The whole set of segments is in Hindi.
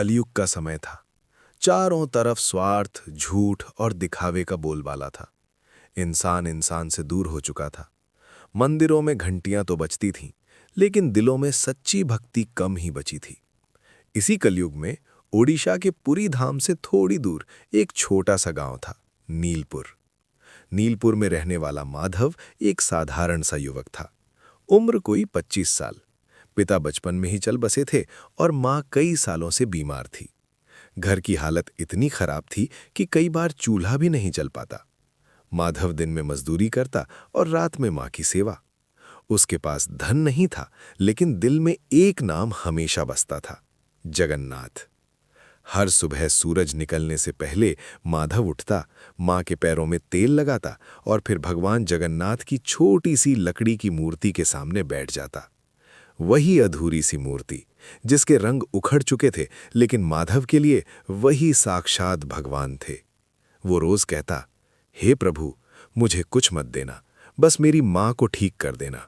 कलयुग का समय था। चारों तरफ स्वार्थ, झूठ और दिखावे का बोलबाला था। इंसान इंसान से दूर हो चुका था। मंदिरों में घंटियां तो बजती थीं, लेकिन दिलों में सच्ची भक्ति कम ही बची थी। इसी कलयुग में ओडिशा के पुरी धाम से थोड़ी दूर एक छोटा सा गांव था, नीलपुर। नीलपुर में रहने वाला माधव एक साधारण सा युवक था। उम्र कोई 25 साल। पिता बचपन में ही चल बसे थे और माँ कई सालों से बीमार थी। घर की हालत इतनी खराब थी कि कई बार चूल्हा भी नहीं चल पाता। माधव दिन में मजदूरी करता और रात में माँ की सेवा। उसके पास धन नहीं था, लेकिन दिल में एक नाम हमेशा बसता था, जगन्नाथ। हर सुबह सूरज निकलने से पहले माधव उठता, माँ के पैरों में तेल लगाता और फिर भगवान जगन्नाथ की छोटी सी लकड़ी की मूर्ति के सामने बैठ जाता। वही अधूरी सी मूर्ति, जिसके रंग उखड़ चुके थे, लेकिन माधव के लिए वही साक्षात भगवान थे। वो रोज कहता, हे प्रभु, मुझे कुछ मत देना, बस मेरी माँ को ठीक कर देना।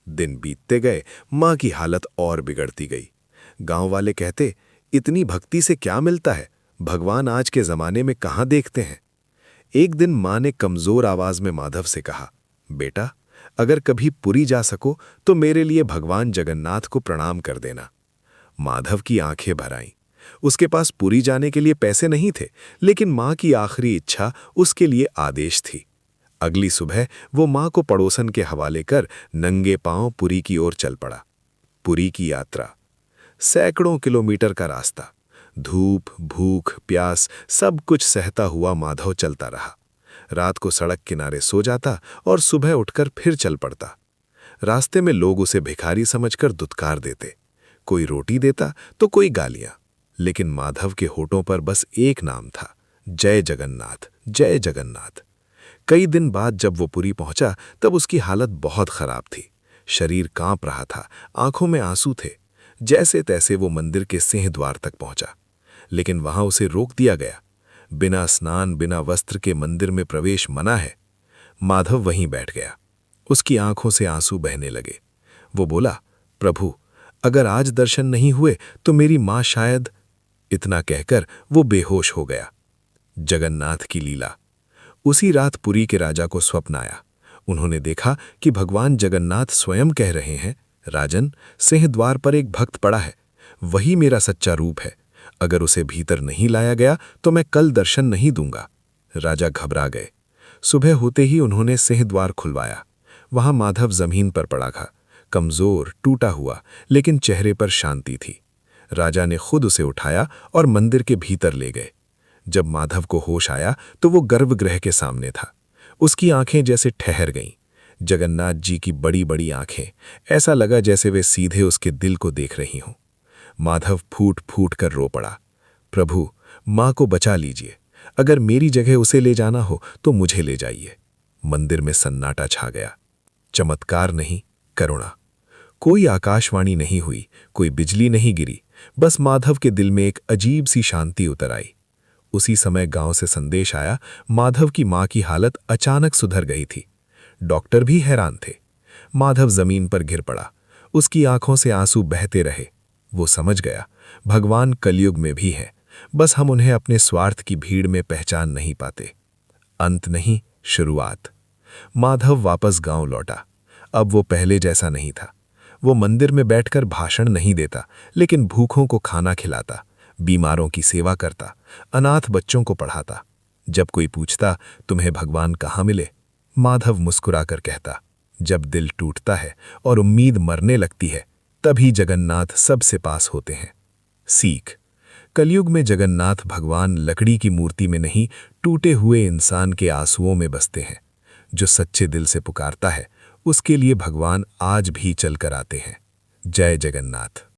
दिन बीतते गए, माँ की हालत और बिगड़ती गई। गांव वाले कहते, इतनी भक्ति से क्या मिलता है, भगवान आज के जमाने में कहाँ देखते हैं। एक दिन माँ ने कमजोर आवाज में माधव से कहा, बेटा, अगर कभी पुरी जा सको तो मेरे लिए भगवान जगन्नाथ को प्रणाम कर देना। माधव की आंखें भर आईं। उसके पास पुरी जाने के लिए पैसे नहीं थे, लेकिन माँ की आखिरी इच्छा उसके लिए आदेश थी। अगली सुबह वो माँ को पड़ोसन के हवाले कर नंगे पांव पुरी की ओर चल पड़ा। पुरी की यात्रा, सैकड़ों किलोमीटर का रास्ता, धूप, भूख, प्यास, सब कुछ सहता हुआ माधव चलता रहा। रात को सड़क किनारे सो जाता और सुबह उठकर फिर चल पड़ता। रास्ते में लोग उसे भिखारी समझकर दुत्कार देते, कोई रोटी देता तो कोई गालियां, लेकिन माधव के होठों पर बस एक नाम था, जय जगन्नाथ, जय जगन्नाथ। कई दिन बाद जब वो पुरी पहुंचा, तब उसकी हालत बहुत खराब थी। शरीर कांप रहा था, आंखों में आंसू थे। जैसे तैसे वो मंदिर के सिंह द्वार तक पहुंचा, लेकिन वहां उसे रोक दिया गया। बिना स्नान, बिना वस्त्र के मंदिर में प्रवेश मना है। माधव वहीं बैठ गया। उसकी आंखों से आंसू बहने लगे। वो बोला, प्रभु, अगर आज दर्शन नहीं हुए तो मेरी मां शायद। इतना कहकर वो बेहोश हो गया। जगन्नाथ की लीला। उसी रात पुरी के राजा को स्वप्न आया। उन्होंने देखा कि भगवान जगन्नाथ स्वयं कह रहे हैं, राजन, सिंह द्वार पर एक भक्त पड़ा है, वही मेरा सच्चा रूप है। अगर उसे भीतर नहीं लाया गया तो मैं कल दर्शन नहीं दूंगा। राजा घबरा गए। सुबह होते ही उन्होंने सिंह द्वार खुलवाया। वहां माधव जमीन पर पड़ा था, कमजोर, टूटा हुआ, लेकिन चेहरे पर शांति थी। राजा ने खुद उसे उठाया और मंदिर के भीतर ले गए। जब माधव को होश आया तो वो गर्भगृह के सामने था। उसकी आंखें जैसे ठहर गईं। जगन्नाथ जी की बड़ी बड़ी आंखें, ऐसा लगा जैसे वे सीधे उसके दिल को देख रही हों। माधव फूट फूट कर रो पड़ा, प्रभु, मां को बचा लीजिए। अगर मेरी जगह उसे ले जाना हो तो मुझे ले जाइए। मंदिर में सन्नाटा छा गया। चमत्कार नहीं, करुणा। कोई आकाशवाणी नहीं हुई, कोई बिजली नहीं गिरी, बस माधव के दिल में एक अजीब सी शांति उतर आई। उसी समय गांव से संदेश आया, माधव की मां की हालत अचानक सुधर गई थी। डॉक्टर भी हैरान थे। माधव जमीन पर गिर पड़ा। उसकी आंखों से आंसू बहते रहे। वो समझ गया, भगवान कलयुग में भी है, बस हम उन्हें अपने स्वार्थ की भीड़ में पहचान नहीं पाते। अंत नहीं, शुरुआत। माधव वापस गांव लौटा। अब वो पहले जैसा नहीं था। वो मंदिर में बैठकर भाषण नहीं देता, लेकिन भूखों को खाना खिलाता, बीमारों की सेवा करता, अनाथ बच्चों को पढ़ाता। जब कोई पूछता, तुम्हें भगवान कहाँ मिले, माधव मुस्कुराकर कहता, जब दिल टूटता है और उम्मीद मरने लगती है, तभी जगन्नाथ सबसे पास होते हैं। सीख। कलयुग में जगन्नाथ भगवान लकड़ी की मूर्ति में नहीं, टूटे हुए इंसान के आंसुओं में बसते हैं। जो सच्चे दिल से पुकारता है, उसके लिए भगवान आज भी चलकर आते हैं। जय जगन्नाथ।